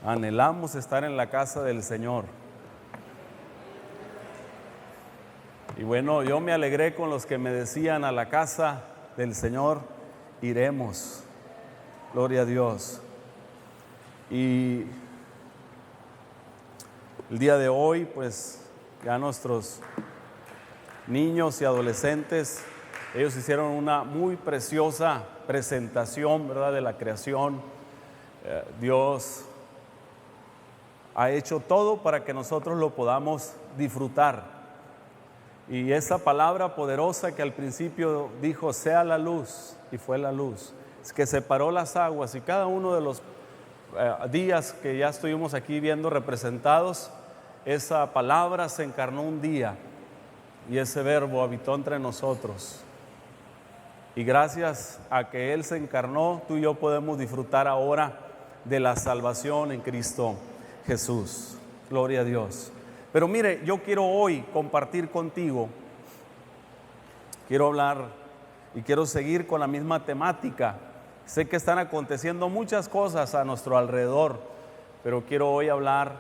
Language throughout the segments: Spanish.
Anhelamos estar en la casa del Señor. Y bueno, yo me alegré con los que me decían: a la casa del Señor iremos. Gloria a Dios. Y el día de hoy, pues ya nuestros niños y adolescentes, ellos hicieron una muy preciosa presentación, ¿verdad?, de la creación. Dios ha hecho todo para que nosotros lo podamos disfrutar. Y esa palabra poderosa que al principio dijo: sea la luz, y fue la luz, es que separó las aguas. Y cada uno de los días que ya estuvimos aquí viendo representados, esa palabra se encarnó un día y ese verbo habitó entre nosotros. Y gracias a que Él se encarnó, tú y yo podemos disfrutar ahora de la salvación en Cristo Jesús. Gloria a Dios. Pero mire, yo quiero hoy compartir contigo, quiero hablar y quiero seguir con la misma temática. Sé que están aconteciendo muchas cosas a nuestro alrededor, pero quiero hoy hablar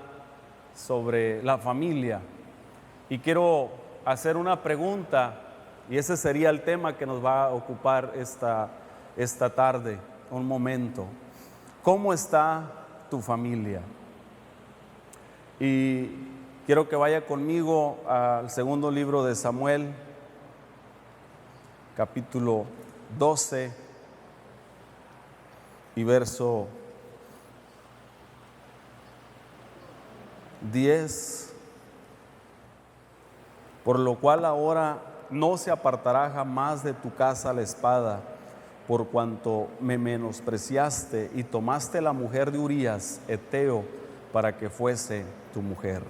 sobre la familia. Y quiero hacer una pregunta, y ese sería el tema que nos va a ocupar esta tarde, un momento. ¿Cómo está tu familia? Y quiero que vaya conmigo al segundo libro de Samuel, capítulo 12 y verso 10. Por lo cual ahora no se apartará jamás de tu casa la espada, por cuanto me menospreciaste y tomaste la mujer de Urías, Eteo, para que fuese tu mujer.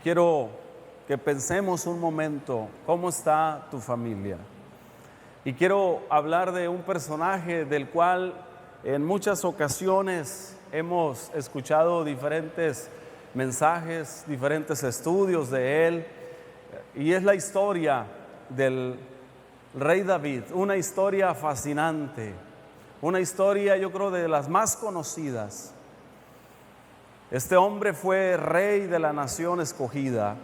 Quiero que pensemos un momento, ¿cómo está tu familia? Y quiero hablar de un personaje del cual en muchas ocasiones hemos escuchado diferentes mensajes, diferentes estudios de él, y es la historia del rey David, una historia fascinante, una historia, yo creo, de las más conocidas. Este hombre fue rey de la nación escogida.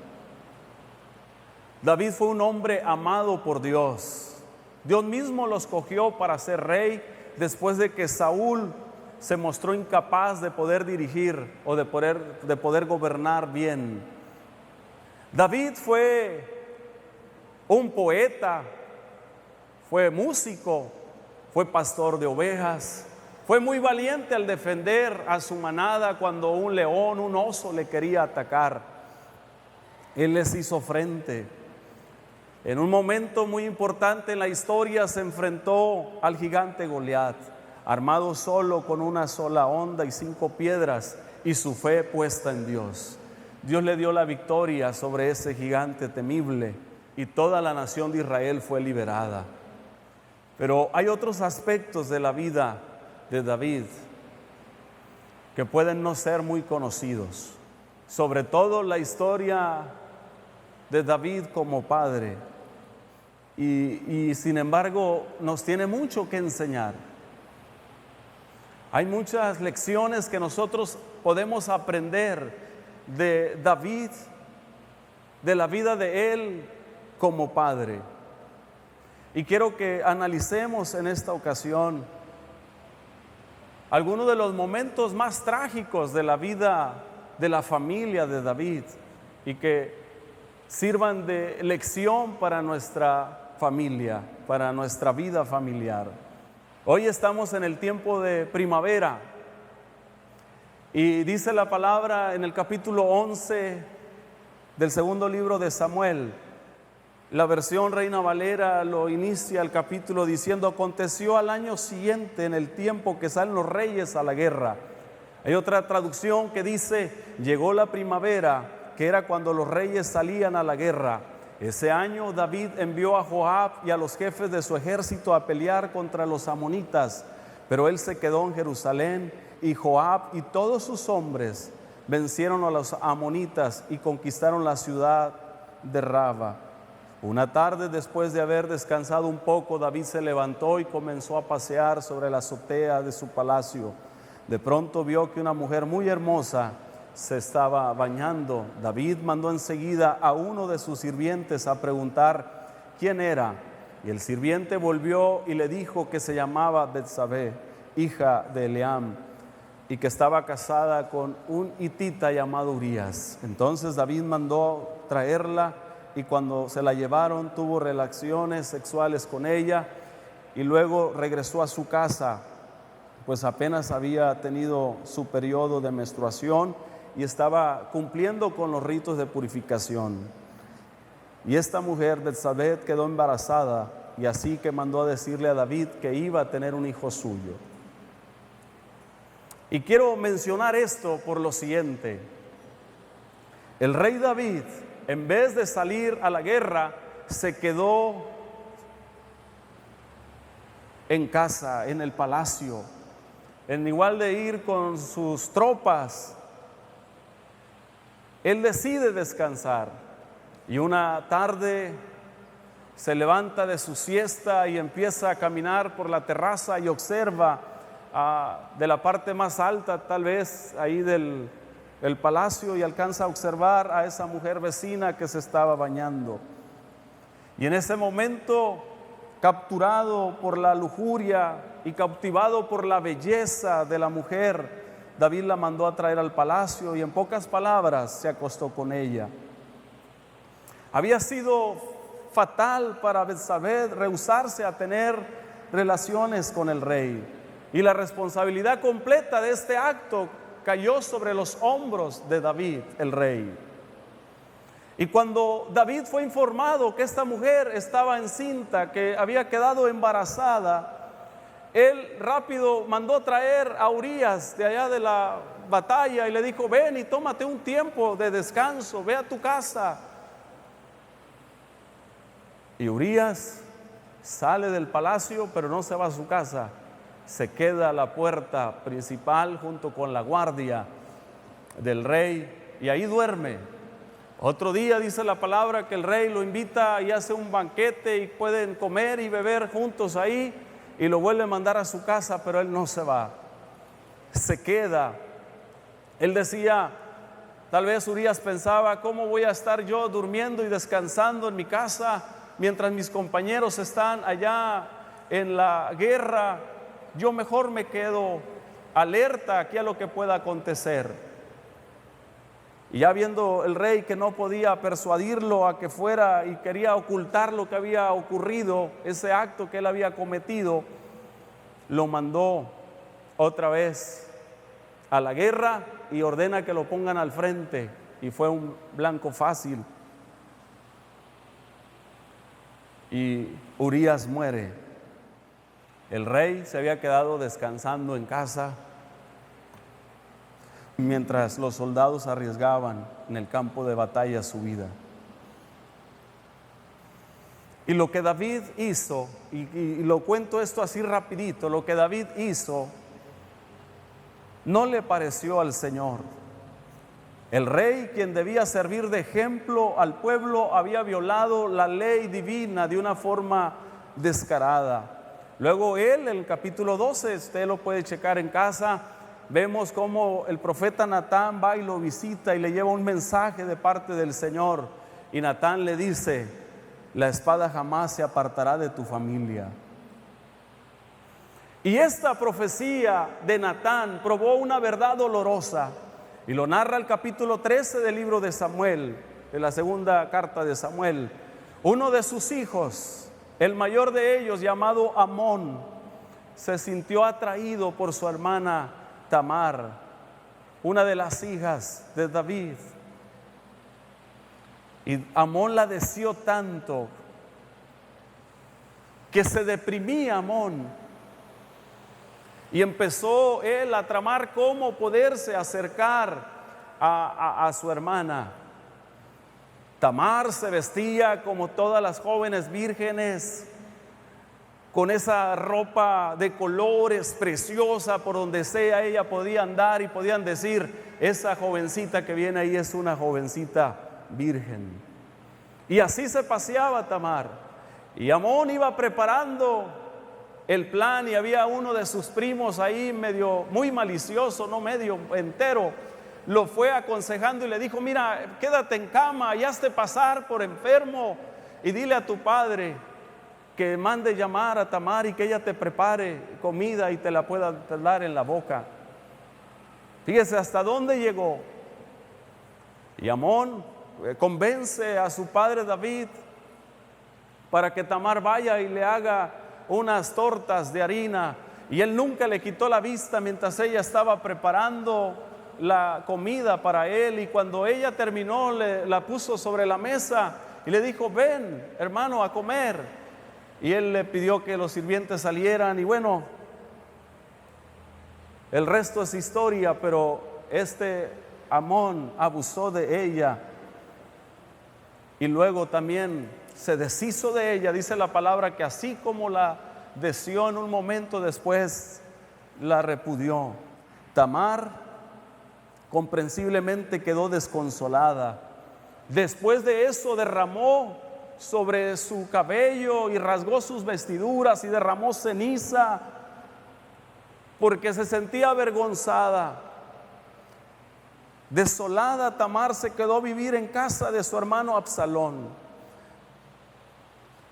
David fue un hombre amado por Dios. Dios mismo lo escogió para ser rey después de que Saúl se mostró incapaz de poder dirigir o de poder gobernar bien. David fue un poeta, fue músico, fue pastor de ovejas, fue muy valiente al defender a su manada cuando un león, un oso le quería atacar. Él les hizo frente. En un momento muy importante en la historia se enfrentó al gigante Goliat, armado solo con una sola honda y 5 piedras, y su fe puesta en Dios. Dios le dio la victoria sobre ese gigante temible y toda la nación de Israel fue liberada. Pero hay otros aspectos de la vida de David que pueden no ser muy conocidos, sobre todo la historia de David como padre, y sin embargo nos tiene mucho que enseñar. Hay muchas lecciones que nosotros podemos aprender de David, de la vida de él como padre. Y quiero que analicemos en esta ocasión algunos de los momentos más trágicos de la vida de la familia de David y que sirvan de lección para nuestra familia, para nuestra vida familiar. Hoy estamos en el tiempo de primavera y dice la palabra en el capítulo 11 del segundo libro de Samuel. La versión Reina Valera lo inicia el capítulo diciendo: aconteció al año siguiente, en el tiempo que salen los reyes a la guerra. Hay otra traducción que dice: llegó la primavera, que era cuando los reyes salían a la guerra. Ese año David envió a Joab y a los jefes de su ejército a pelear contra los amonitas, pero él se quedó en Jerusalén, y Joab y todos sus hombres vencieron a los amonitas y conquistaron la ciudad de Raba. Una tarde, después de haber descansado un poco, David se levantó y comenzó a pasear sobre la azotea de su palacio. De pronto vio que una mujer muy hermosa se estaba bañando. David mandó enseguida a uno de sus sirvientes a preguntar quién era. Y el sirviente volvió y le dijo que se llamaba Betsabé, hija de Eliam, y que estaba casada con un hitita llamado Urías. Entonces David mandó traerla, y cuando se la llevaron tuvo relaciones sexuales con ella y luego regresó a su casa, pues apenas había tenido su periodo de menstruación y estaba cumpliendo con los ritos de purificación. Y esta mujer, Betsabé, quedó embarazada, y así que mandó a decirle a David que iba a tener un hijo suyo. Y quiero mencionar esto por lo siguiente: el rey David, en vez de salir a la guerra, se quedó en casa, en el palacio, en igual de ir con sus tropas. Él decide descansar, y una tarde se levanta de su siesta y empieza a caminar por la terraza y observa de la parte más alta, tal vez ahí del palacio, y alcanza a observar a esa mujer vecina que se estaba bañando. Y en ese momento, capturado por la lujuria y cautivado por la belleza de la mujer, David la mandó a traer al palacio y en pocas palabras se acostó con ella. Había sido fatal para Betsabé rehusarse a tener relaciones con el rey, y la responsabilidad completa de este acto cayó sobre los hombros de David, el rey. Y cuando David fue informado que esta mujer estaba encinta, que había quedado embarazada, él rápido mandó traer a Urías de allá de la batalla y le dijo: ven y tómate un tiempo de descanso, ve a tu casa. Y Urías sale del palacio, pero no se va a su casa, se queda a la puerta principal junto con la guardia del rey, y ahí duerme. Otro día dice la palabra que el rey lo invita y hace un banquete y pueden comer y beber juntos ahí, y lo vuelve a mandar a su casa, pero él no se va, se queda. Él decía, tal vez Urías pensaba: ¿cómo voy a estar yo durmiendo y descansando en mi casa mientras mis compañeros están allá en la guerra? Yo mejor me quedo alerta aquí a lo que pueda acontecer. Y ya viendo el rey que no podía persuadirlo a que fuera y quería ocultar lo que había ocurrido, ese acto que él había cometido, lo mandó otra vez a la guerra y ordena que lo pongan al frente, y fue un blanco fácil. Y Urías muere. El rey se había quedado descansando en casa mientras los soldados arriesgaban en el campo de batalla su vida. Y lo que David hizo, y lo cuento esto así rapidito, lo que David hizo no le pareció al Señor. El rey, quien debía servir de ejemplo al pueblo, había violado la ley divina de una forma descarada. Luego él, en el capítulo 12, usted lo puede checar en casa, vemos cómo el profeta Natán va y lo visita y le lleva un mensaje de parte del Señor. Y Natán le dice: la espada jamás se apartará de tu familia. Y esta profecía de Natán probó una verdad dolorosa, y lo narra el capítulo 13 del libro de Samuel, de la segunda carta de Samuel. Uno de sus hijos, el mayor de ellos, llamado Amón, se sintió atraído por su hermana Tamar, una de las hijas de David. Y Amón la deseó tanto que se deprimía Amón, y empezó él a tramar cómo poderse acercar a su hermana. Tamar se vestía como todas las jóvenes vírgenes, con esa ropa de colores preciosa, por donde sea ella podía andar y podían decir: esa jovencita que viene ahí es una jovencita virgen. Y así se paseaba Tamar. Y Amón iba preparando el plan, y había uno de sus primos ahí medio, muy malicioso, no medio, entero, lo fue aconsejando y le dijo: mira, quédate en cama y hazte pasar por enfermo y dile a tu padre que mande llamar a Tamar y que ella te prepare comida y te la pueda dar en la boca. Fíjese hasta dónde llegó. Y Amnón convence a su padre David para que Tamar vaya y le haga unas tortas de harina, y él nunca le quitó la vista mientras ella estaba preparando la comida para él. Y cuando ella terminó, la puso sobre la mesa y le dijo: ven, hermano, a comer. Y él le pidió que los sirvientes salieran, y bueno, el resto es historia. Pero Amnón abusó de ella y luego también se deshizo de ella. Dice la palabra que así como la deseó, en un momento después la repudió. Tamar comprensiblemente quedó desconsolada. Después de eso derramó sobre su cabello y rasgó sus vestiduras y derramó ceniza porque se sentía avergonzada. Desolada, Tamar se quedó a vivir en casa de su hermano Absalón.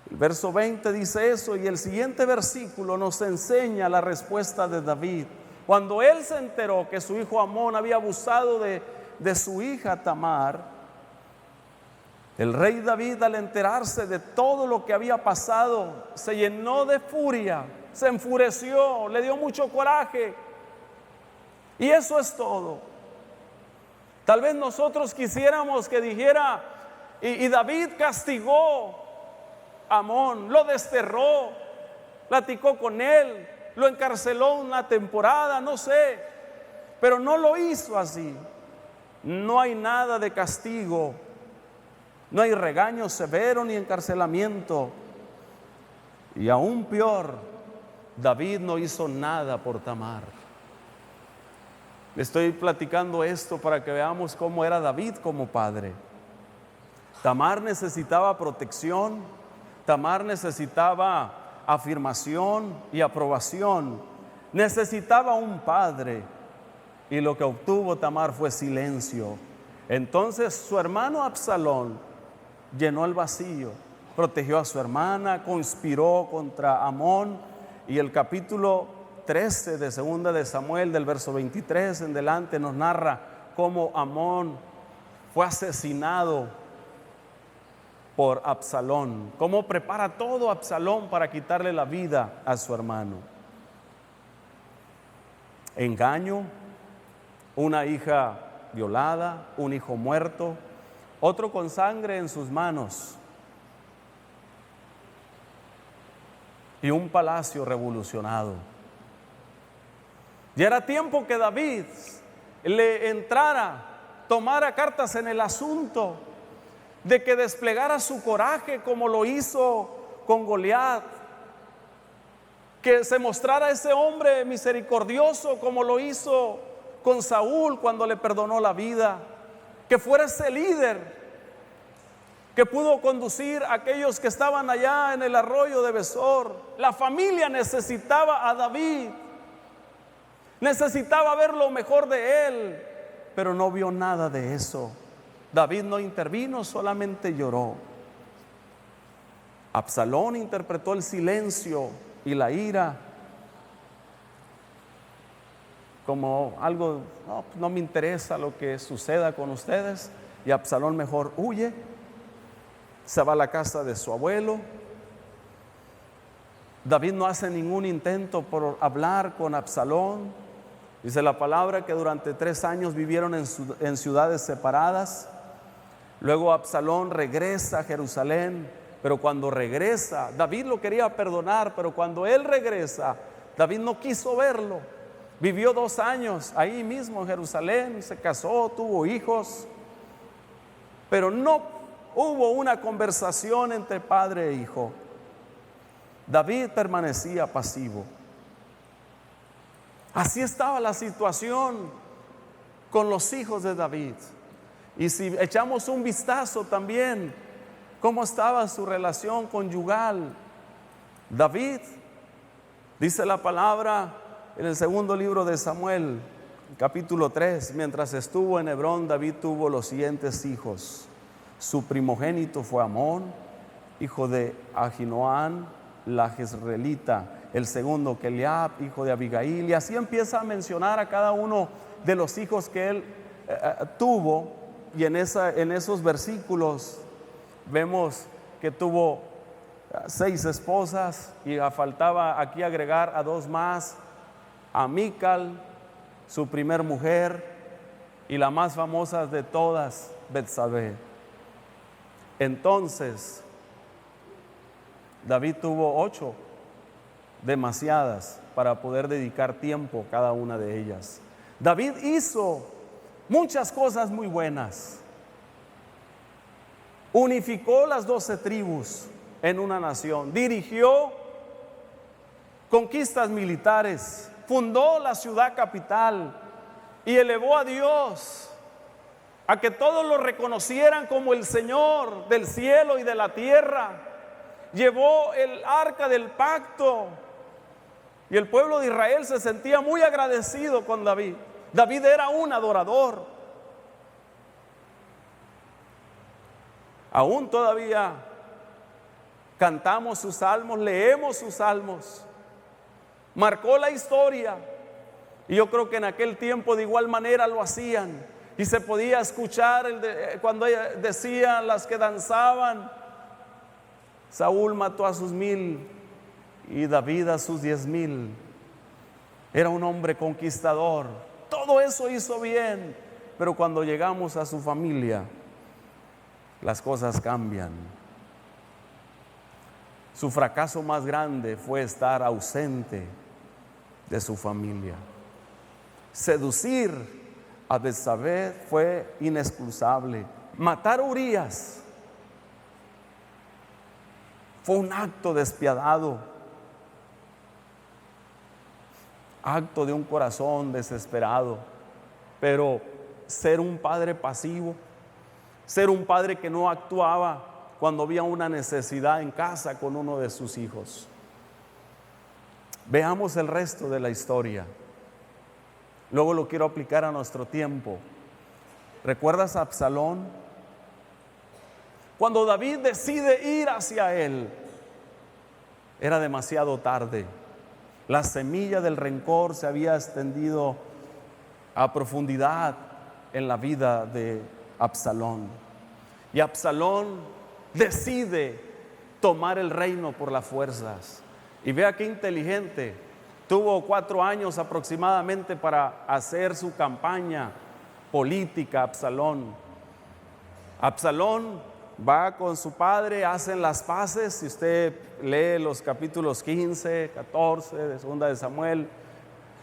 El verso 20 dice eso, y el siguiente versículo nos enseña la respuesta de David. Cuando él se enteró que su hijo Amnón había abusado de su hija Tamar, el rey David, al enterarse de todo lo que había pasado, se llenó de furia, se enfureció, le dio mucho coraje. Y eso es todo. Tal vez nosotros quisiéramos que dijera: y David castigó a Amnón, lo desterró, platicó con él, lo encarceló una temporada, no sé, pero no lo hizo así. No hay nada de castigo, no hay regaño severo ni encarcelamiento. Y aún peor, David no hizo nada por Tamar. Le estoy platicando esto para que veamos cómo era David como padre. Tamar necesitaba protección, Tamar necesitaba afirmación y aprobación, necesitaba un padre, y lo que obtuvo Tamar fue silencio. Entonces su hermano Absalón llenó el vacío, protegió a su hermana, conspiró contra Amnón, y el capítulo 13 de segunda de Samuel, del verso 23 en delante, nos narra cómo Amnón fue asesinado por Absalón, cómo prepara todo Absalón para quitarle la vida a su hermano. Engaño, una hija violada, un hijo muerto, otro con sangre en sus manos, y un palacio revolucionado. Ya era tiempo que David le entrara, tomara cartas en el asunto, de que desplegara su coraje como lo hizo con Goliat, que se mostrara ese hombre misericordioso como lo hizo con Saúl cuando le perdonó la vida, que fuera ese líder que pudo conducir a aquellos que estaban allá en el arroyo de Besor. La familia necesitaba a David, necesitaba ver lo mejor de él, pero no vio nada de eso. David no intervino, solamente lloró. Absalón interpretó el silencio y la ira como algo: no me interesa lo que suceda con ustedes. Y Absalón mejor huye, se va a la casa de su abuelo. David no hace ningún intento por hablar con Absalón. Dice la palabra que durante 3 años vivieron en ciudades separadas. Luego Absalón regresa a Jerusalén, pero cuando regresa, David lo quería perdonar, pero cuando él regresa, David no quiso verlo. Vivió 2 años ahí mismo en Jerusalén, se casó, tuvo hijos, pero no hubo una conversación entre padre e hijo. David permanecía pasivo. Así estaba la situación con los hijos de David. Y si echamos un vistazo también, cómo estaba su relación conyugal. David Dice la palabra en el segundo libro de Samuel, capítulo 3, mientras estuvo en Hebrón, David tuvo los siguientes hijos. Su primogénito fue Amón, hijo de Ahinoam, la jezreelita. El segundo, Eliab, hijo de Abigail. Y así empieza a mencionar a cada uno de los hijos que él tuvo. Y en esos versículos vemos que tuvo 6 esposas, y faltaba aquí agregar a 2 más, a Mical, su primer mujer, y la más famosa de todas, Betsabé. Entonces David tuvo 8, demasiadas para poder dedicar tiempo a cada una de ellas. David hizo muchas cosas muy buenas. Unificó las 12 tribus en una nación, dirigió conquistas militares, fundó la ciudad capital y elevó a Dios a que todos lo reconocieran como el Señor del cielo y de la tierra. Llevó el arca del pacto y el pueblo de Israel se sentía muy agradecido con David. David era un adorador. Aún todavía cantamos sus salmos, leemos sus salmos. Marcó la historia, y yo creo que en aquel tiempo de igual manera lo hacían, y se podía escuchar cuando decían las que danzaban: Saúl mató a sus 1000 y David a sus 10,000. Era un hombre conquistador. Todo eso hizo bien, pero cuando llegamos a su familia, las cosas cambian. Su fracaso más grande fue estar ausente de su familia. Seducir a Betsabé fue inexcusable. Matar a Urías fue un acto despiadado, acto de un corazón desesperado. Pero ser un padre pasivo, ser un padre que no actuaba cuando había una necesidad en casa con uno de sus hijos. Veamos el resto de la historia. Luego lo quiero aplicar a nuestro tiempo. ¿Recuerdas a Absalón? Cuando David decide ir hacia él, era demasiado tarde. La semilla del rencor se había extendido a profundidad en la vida de Absalón. Y Absalón decide tomar el reino por las fuerzas. Y vea qué inteligente. Tuvo 4 años aproximadamente para hacer su campaña política. Absalón va con su padre, hacen las paces. Si usted lee los capítulos 15, 14 de segunda de Samuel,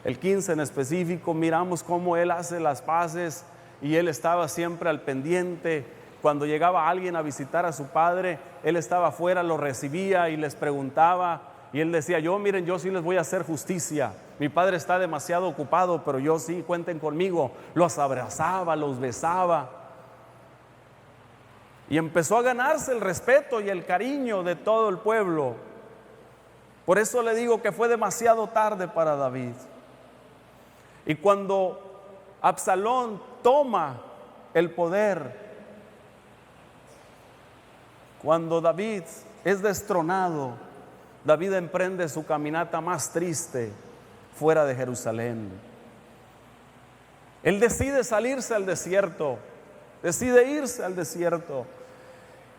el 15 en específico, miramos cómo él hace las paces, y él estaba siempre al pendiente. Cuando llegaba alguien a visitar a su padre, él estaba afuera, lo recibía y les preguntaba, y él decía: miren, yo sí les voy a hacer justicia. Mi padre está demasiado ocupado, pero yo sí, cuenten conmigo. Los abrazaba, los besaba, y empezó a ganarse el respeto y el cariño de todo el pueblo. Por eso le digo que fue demasiado tarde para David. Y cuando Absalón toma el poder, cuando David es destronado, David emprende su caminata más triste fuera de Jerusalén. Él decide salirse al desierto, decide irse al desierto.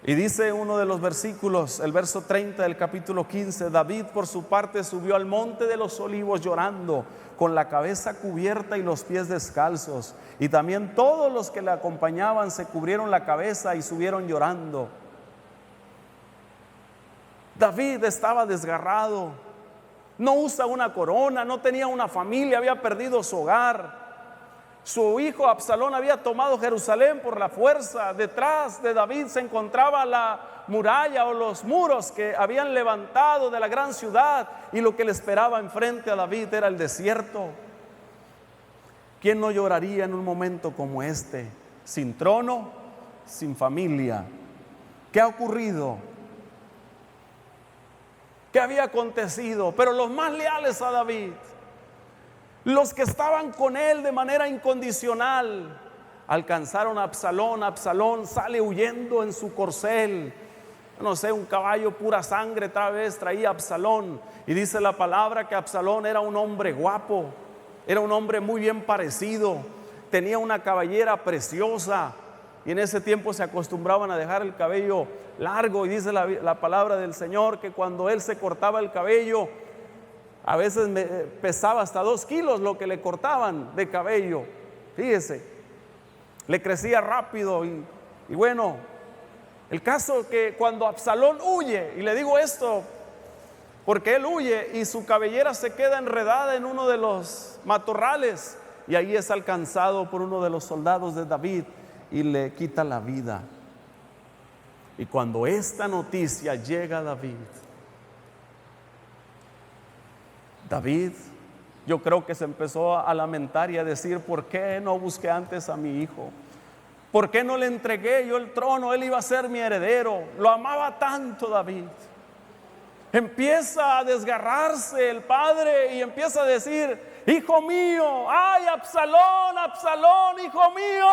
Y dice uno de los versículos, el verso 30 del capítulo 15: David por su parte subió al monte de los olivos llorando, con la cabeza cubierta y los pies descalzos. Y también todos los que le acompañaban se cubrieron la cabeza y subieron llorando. David estaba desgarrado, no usa una corona, no tenía una familia, había perdido su hogar. Su hijo Absalón había tomado Jerusalén por la fuerza. Detrás de David se encontraba la muralla o los muros que habían levantado de la gran ciudad, y lo que le esperaba enfrente a David era el desierto. ¿Quién no lloraría en un momento como este? Sin trono, sin familia. ¿Qué ha ocurrido? qué había acontecido. Pero los más leales a David, los que estaban con él de manera incondicional, alcanzaron a Absalón. Absalón sale huyendo en su corcel. No sé, un caballo pura sangre tal vez traía Absalón. Y dice la palabra que Absalón era un hombre guapo, era un hombre muy bien parecido, tenía una cabellera preciosa. Y en ese tiempo se acostumbraban a dejar el cabello largo. Y dice la palabra del Señor que cuando él se cortaba el cabello, a veces pesaba hasta 2 kilos lo que le cortaban de cabello. Fíjese, le crecía rápido. Y bueno, el caso que cuando Absalón huye, y le digo esto porque él huye y su cabellera se queda enredada en uno de los matorrales, y ahí es alcanzado por uno de los soldados de David y le quita la vida. Y cuando esta noticia llega a David, yo creo que se empezó a lamentar y a decir: ¿por qué no busqué antes a mi hijo? ¿Por qué no le entregué yo el trono? Él iba a ser mi heredero. Lo amaba tanto David. Empieza a desgarrarse el padre y empieza a decir: hijo mío, ay Absalón, Absalón, hijo mío,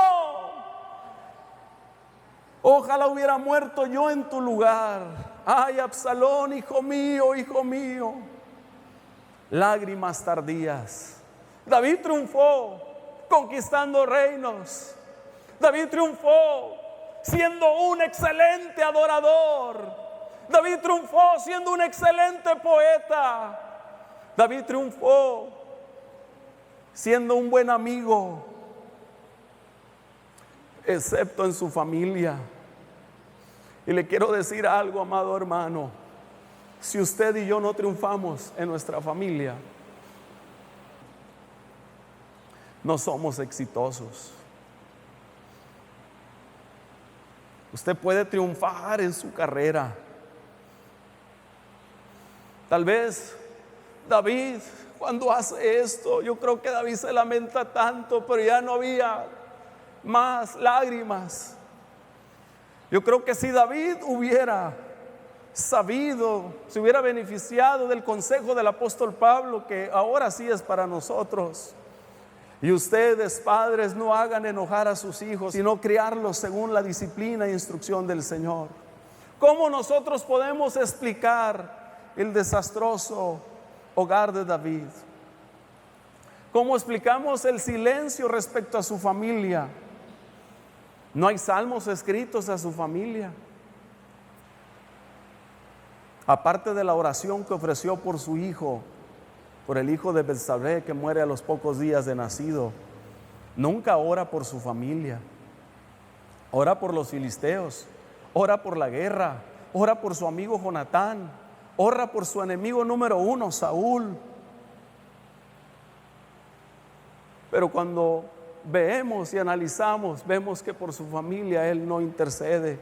ojalá hubiera muerto yo en tu lugar. Ay Absalón, hijo mío, hijo mío. Lágrimas tardías. David triunfó conquistando reinos. David triunfó siendo un excelente adorador. David triunfó siendo un excelente poeta. David triunfó siendo un buen amigo, excepto en su familia. Y le quiero decir algo, amado hermano: si usted y yo no triunfamos en nuestra familia, no somos exitosos. Usted puede triunfar en su carrera. Tal vez David, cuando hace esto, yo creo que David se lamenta tanto, pero ya no había más lágrimas. Yo creo que si David hubiera sabido, se hubiera beneficiado del consejo del apóstol Pablo, que ahora sí es para nosotros: y ustedes, padres, no hagan enojar a sus hijos, sino criarlos según la disciplina e instrucción del Señor. ¿Cómo nosotros podemos explicar el desastroso hogar de David? ¿Cómo explicamos el silencio respecto a su familia? No hay salmos escritos a su familia, aparte de la oración que ofreció por su hijo, por el hijo de Betsabé que muere a los pocos días de nacido. Nunca ora por su familia. Ora por los filisteos, ora por la guerra, ora por su amigo Jonatán, ora por su enemigo número 1, Saúl. Pero cuando vemos y analizamos, vemos que por su familia él no intercede.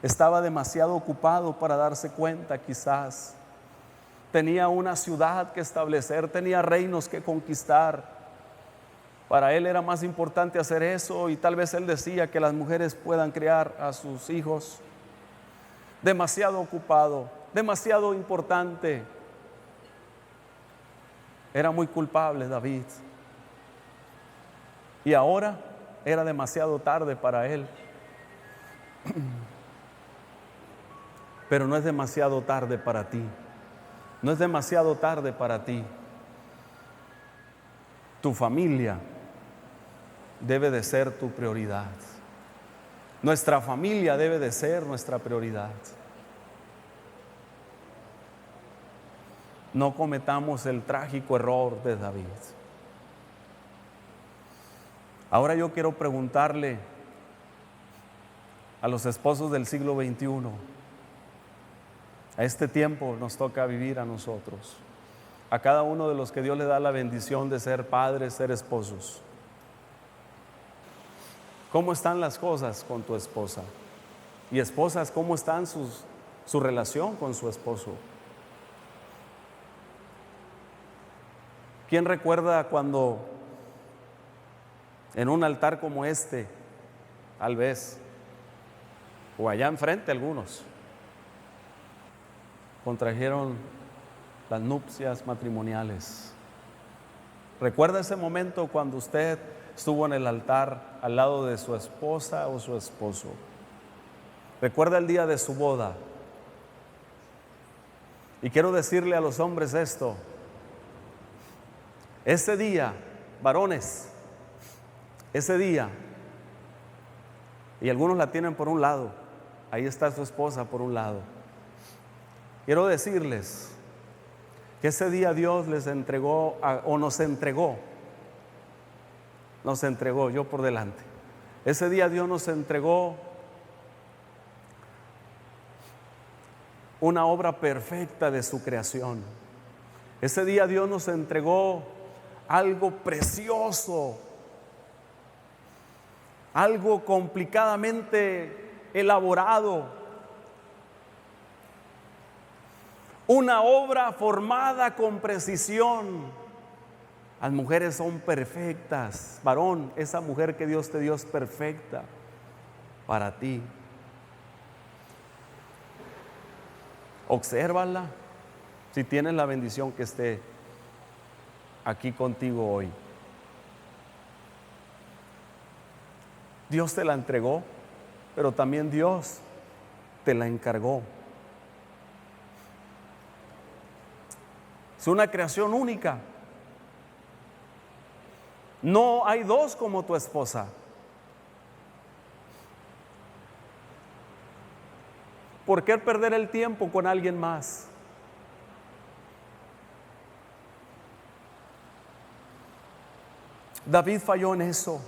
Estaba demasiado ocupado para darse cuenta, quizás. Tenía una ciudad que establecer, tenía reinos que conquistar. Para él era más importante hacer eso, y tal vez él decía que las mujeres puedan criar a sus hijos. Demasiado ocupado, demasiado importante. Era muy culpable David. Y ahora era demasiado tarde para él. Pero no es demasiado tarde para ti. No es demasiado tarde para ti. Tu familia debe de ser tu prioridad. Nuestra familia debe de ser nuestra prioridad. No cometamos el trágico error de David. Ahora yo quiero preguntarle a los esposos del siglo XXI, a este tiempo nos toca vivir a nosotros, a cada uno de los que Dios le da la bendición de ser padres, ser esposos. ¿Cómo están las cosas con tu esposa? Y esposas, ¿cómo están su relación con su esposo? ¿Quién recuerda cuando en un altar como este, tal vez, o allá enfrente algunos, contrajeron las nupcias matrimoniales. ¿Recuerda ese momento cuando usted estuvo en el altar al lado de su esposa o su esposo? ¿Recuerda el día de su boda? Y quiero decirle a los hombres esto: ese día, varones, ese día, y algunos la tienen por un lado, ahí está su esposa por un lado. Quiero decirles que ese día Dios les entregó, o nos entregó, yo por delante. Ese día Dios nos entregó una obra perfecta de su creación. Ese día Dios nos entregó algo precioso, algo complicadamente elaborado, una obra formada con precisión. Las mujeres son perfectas. Varón, esa mujer que Dios te dio es perfecta para ti. Obsérvala si tienes la bendición que esté aquí contigo hoy. Dios te la entregó, pero también Dios te la encargó. Es una creación única. No hay dos como tu esposa. ¿Por qué perder el tiempo con alguien más? David falló en eso.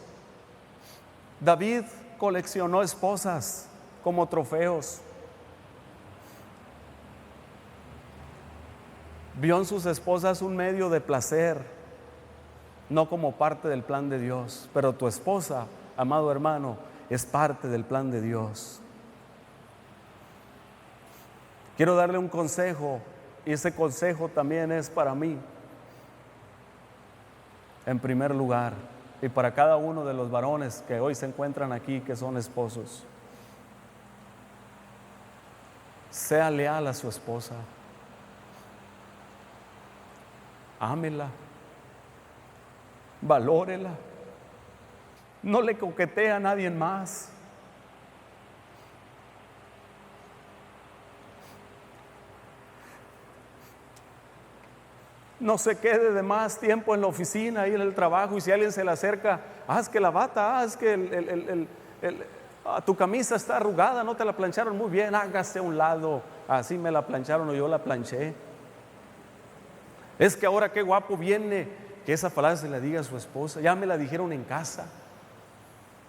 David coleccionó esposas como trofeos. Vio en sus esposas un medio de placer, no como parte del plan de Dios. Pero tu esposa, amado hermano, es parte del plan de Dios. Quiero darle un consejo, y ese consejo también es para mí, en primer lugar, y para cada uno de los varones que hoy se encuentran aquí, que son esposos. Sea leal a su esposa. Ámela. Valórela. No le coquetee a nadie más. No se quede de más tiempo en la oficina, ahí en el trabajo, y si alguien se le acerca, haz que la bata, haz que tu camisa está arrugada, no te la plancharon muy bien, hágase a un lado, así me la plancharon o yo la planché. Es que ahora qué guapo viene, que esa palabra se la diga a su esposa. Ya me la dijeron en casa.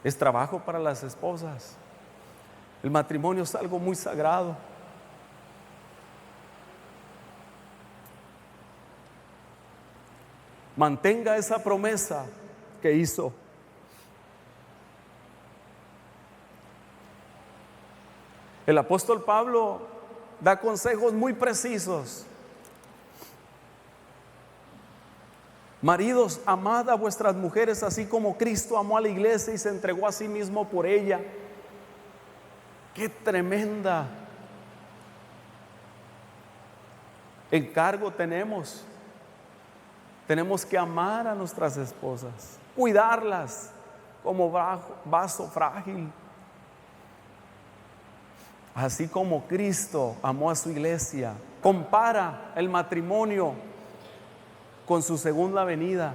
Es trabajo para las esposas. El matrimonio es algo muy sagrado. Mantenga esa promesa que hizo. El apóstol Pablo da consejos muy precisos. Maridos, amad a vuestras mujeres así como Cristo amó a la iglesia y se entregó a sí mismo por ella. ¡Qué tremenda encargo tenemos! Tenemos que amar a nuestras esposas, cuidarlas como vaso frágil, así como Cristo amó a su iglesia. Compara el matrimonio con su segunda venida,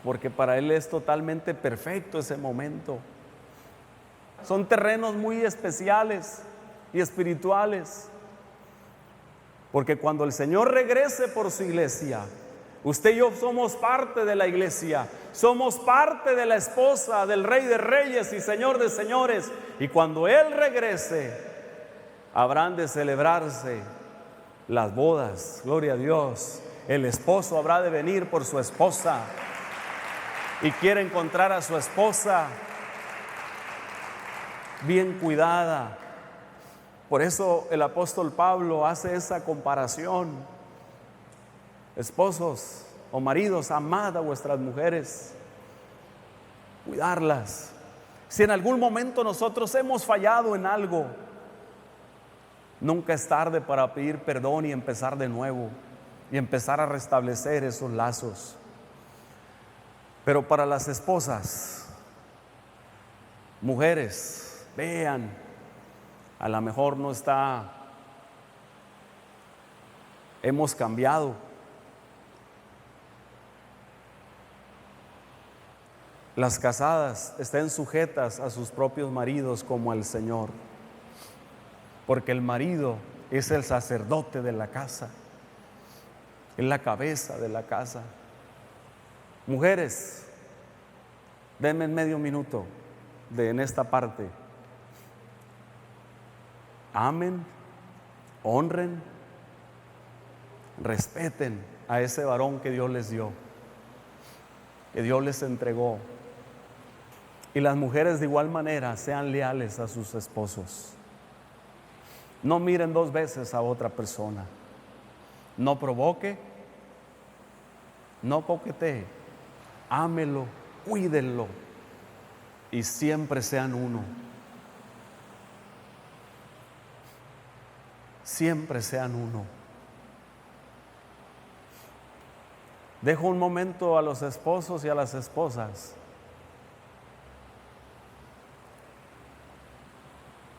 porque para Él es totalmente perfecto ese momento. Son terrenos muy especiales y espirituales, porque cuando el Señor regrese por su iglesia, usted y yo somos parte de la iglesia, somos parte de la esposa del Rey de Reyes y Señor de Señores, y cuando Él regrese, habrán de celebrarse las bodas, gloria a Dios. El esposo habrá de venir por su esposa y quiere encontrar a su esposa bien cuidada. Por eso el apóstol Pablo hace esa comparación. Esposos o maridos, amad a vuestras mujeres, cuidarlas. Si en algún momento nosotros hemos fallado en algo, Nunca es tarde para pedir perdón y empezar de nuevo y empezar a restablecer esos lazos. Pero para las esposas, mujeres, vean, a lo mejor hemos cambiado. Las casadas estén sujetas a sus propios maridos como al Señor, porque el marido es el sacerdote de la casa, es la cabeza de la casa. Mujeres, denme medio minuto en esta parte. Amen, honren, respeten a ese varón que Dios les dio, que Dios les entregó. Y las mujeres de igual manera sean leales a sus esposos. No miren dos veces a otra persona. No provoque, no coquetee. Ámelo, cuídenlo y siempre sean uno. Siempre sean uno. Dejo un momento a los esposos y a las esposas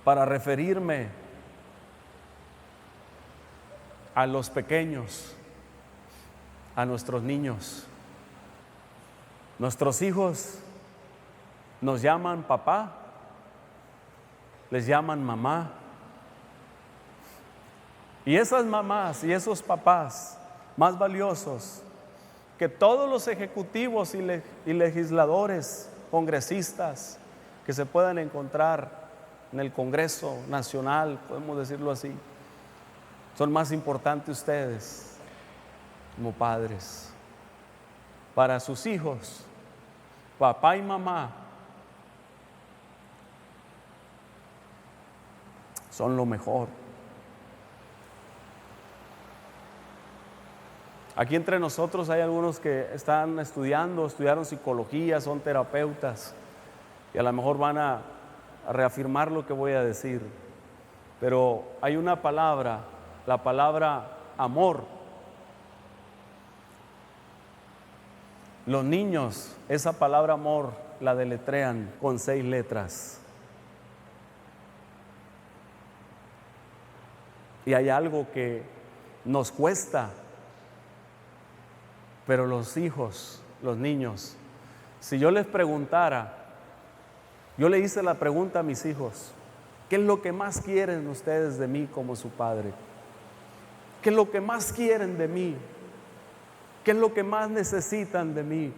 para referirme a los pequeños, a nuestros niños. Nuestros hijos nos llaman papá, les llaman mamá. Y esas mamás y esos papás más valiosos que todos los ejecutivos y legisladores, congresistas que se puedan encontrar en el Congreso Nacional, podemos decirlo así, son más importantes ustedes como padres. Para sus hijos, papá y mamá son lo mejor. Aquí entre nosotros hay algunos que estudiaron psicología, son terapeutas y a lo mejor van a reafirmar lo que voy a decir. Pero hay una palabra, la palabra amor. Los niños, esa palabra amor la deletrean con 6 letras. Y hay algo que nos cuesta. Pero los hijos, los niños, si yo les preguntara, yo le hice la pregunta a mis hijos, ¿qué es lo que más quieren ustedes de mí como su padre? ¿Qué es lo que más quieren de mí? ¿Qué es lo que más necesitan de mí?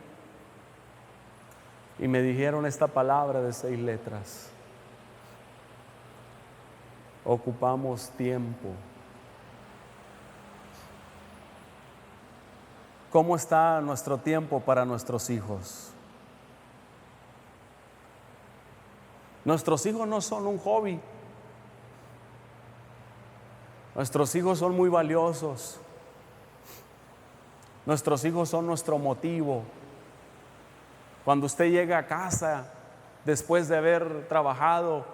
Y me dijeron esta palabra de 6 letras. Ocupamos tiempo. ¿Cómo está nuestro tiempo para nuestros hijos? Nuestros hijos no son un hobby. Nuestros hijos son muy valiosos. Nuestros hijos son nuestro motivo. Cuando usted llega a casa después de haber trabajado,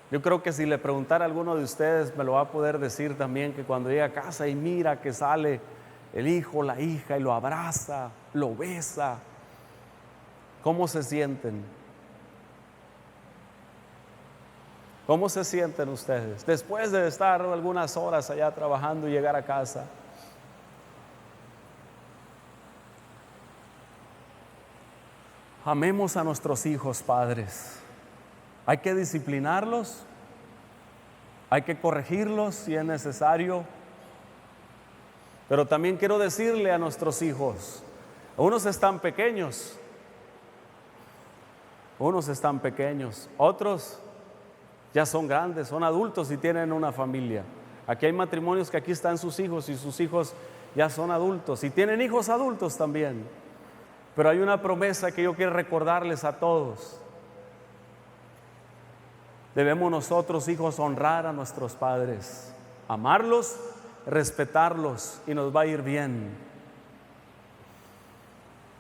yo creo que si le preguntara a alguno de ustedes me lo va a poder decir también, que cuando llega a casa y mira que sale el hijo, la hija y lo abraza, lo besa, ¿cómo se sienten? ¿Cómo se sienten ustedes después de estar algunas horas allá trabajando y llegar a casa? Amemos a nuestros hijos, padres. Hay que disciplinarlos, hay que corregirlos si es necesario. Pero también quiero decirle a nuestros hijos, unos están pequeños, otros ya son grandes, son adultos y tienen una familia. Aquí hay matrimonios que aquí están sus hijos y sus hijos ya son adultos y tienen hijos adultos también. Pero hay una promesa que yo quiero recordarles a todos. Debemos nosotros, hijos, honrar a nuestros padres, amarlos, respetarlos y nos va a ir bien.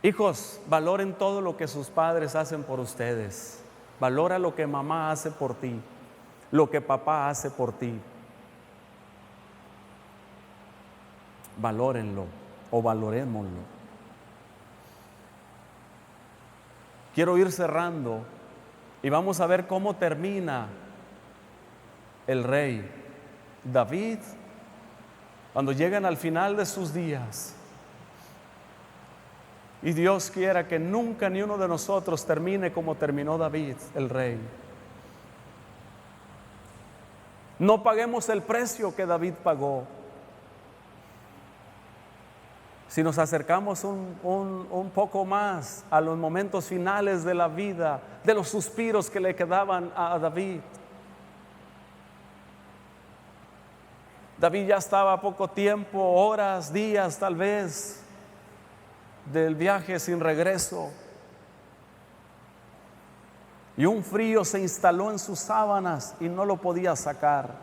Hijos, valoren todo lo que sus padres hacen por ustedes. Valora lo que mamá hace por ti, lo que papá hace por ti. Valórenlo o valorémoslo. Quiero ir cerrando y vamos a ver cómo termina el rey David cuando llegan al final de sus días. Y Dios quiera que nunca ni uno de nosotros termine como terminó David, el rey. No paguemos el precio que David pagó. Si nos acercamos un poco más a los momentos finales de la vida, de los suspiros que le quedaban a David. David ya estaba a poco tiempo, horas, días tal vez, del viaje sin regreso. Y un frío se instaló en sus sábanas y no lo podía sacar.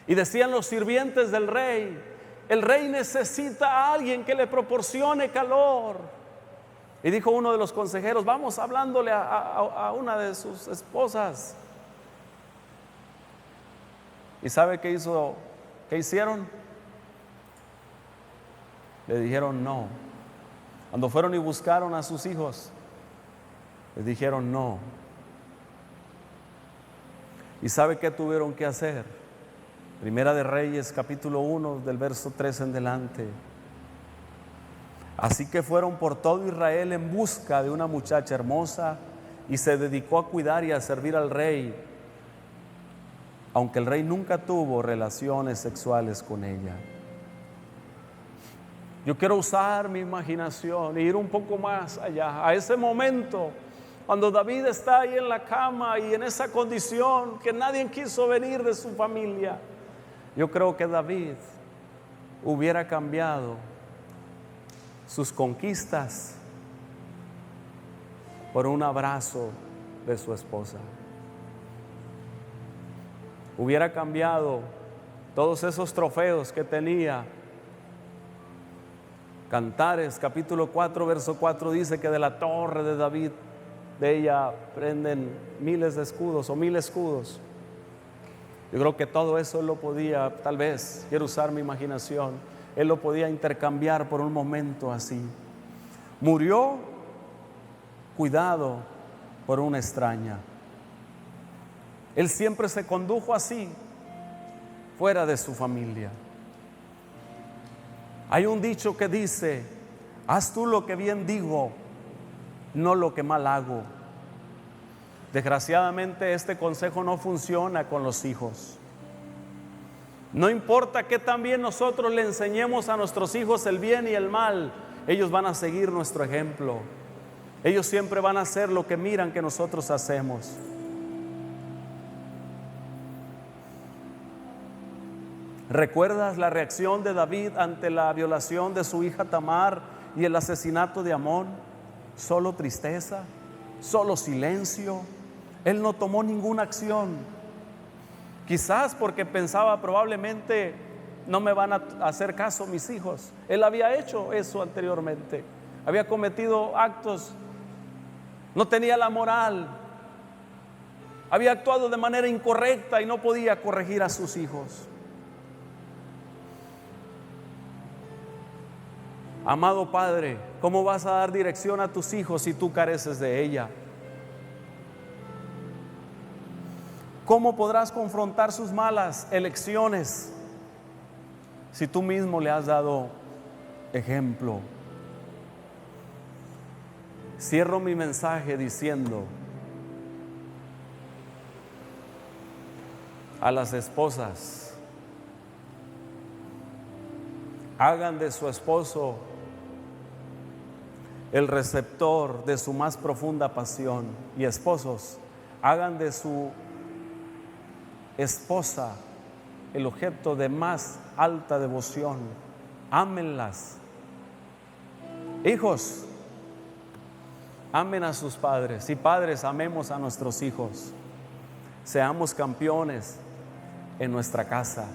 Y decían los sirvientes del rey: el rey necesita a alguien que le proporcione calor. Y dijo uno de los consejeros: vamos hablándole a una de sus esposas. ¿Y sabe qué hizo? ¿Qué hicieron? Le dijeron no. Cuando fueron y buscaron a sus hijos, les dijeron no. ¿Y sabe qué tuvieron que hacer? Primera de Reyes, capítulo 1, del verso 3 en delante. Así que fueron por todo Israel en busca de una muchacha hermosa, y se dedicó a cuidar y a servir al rey, aunque el rey nunca tuvo relaciones sexuales con ella. Yo quiero usar mi imaginación e ir un poco más allá, a ese momento cuando David está ahí en la cama y en esa condición que nadie quiso venir de su familia. Yo creo que David hubiera cambiado sus conquistas por un abrazo de su esposa. Hubiera cambiado todos esos trofeos que tenía. Cantares, capítulo 4, verso 4 dice que de la torre de David, de ella prenden miles de escudos o 1000 escudos. Yo creo que todo eso él lo podía, tal vez, quiero usar mi imaginación, él lo podía intercambiar por un momento así. Murió cuidado por una extraña. Él siempre se condujo así, fuera de su familia. Hay un dicho que dice: haz tú lo que bien digo, no lo que mal hago. Desgraciadamente este consejo no funciona con los hijos. No importa que también nosotros le enseñemos a nuestros hijos el bien y el mal, ellos van a seguir nuestro ejemplo. Ellos siempre van a hacer lo que miran que nosotros hacemos. ¿Recuerdas la reacción de David ante la violación de su hija Tamar y el asesinato de Amnón? Solo tristeza, solo silencio. Él no tomó ninguna acción. Quizás porque pensaba, probablemente no me van a hacer caso mis hijos. Él había hecho eso anteriormente. Había cometido actos, no tenía la moral. Había actuado de manera incorrecta y no podía corregir a sus hijos. Amado Padre, ¿cómo vas a dar dirección a tus hijos si tú careces de ella? ¿Cómo podrás confrontar sus malas elecciones si tú mismo le has dado ejemplo? Cierro mi mensaje diciendo a las esposas: hagan de su esposo el receptor de su más profunda pasión, y esposos, hagan de su esposa el objeto de más alta devoción. Ámenlas. Hijos, amen a sus padres, y padres, amemos a nuestros hijos. Seamos campeones en nuestra casa.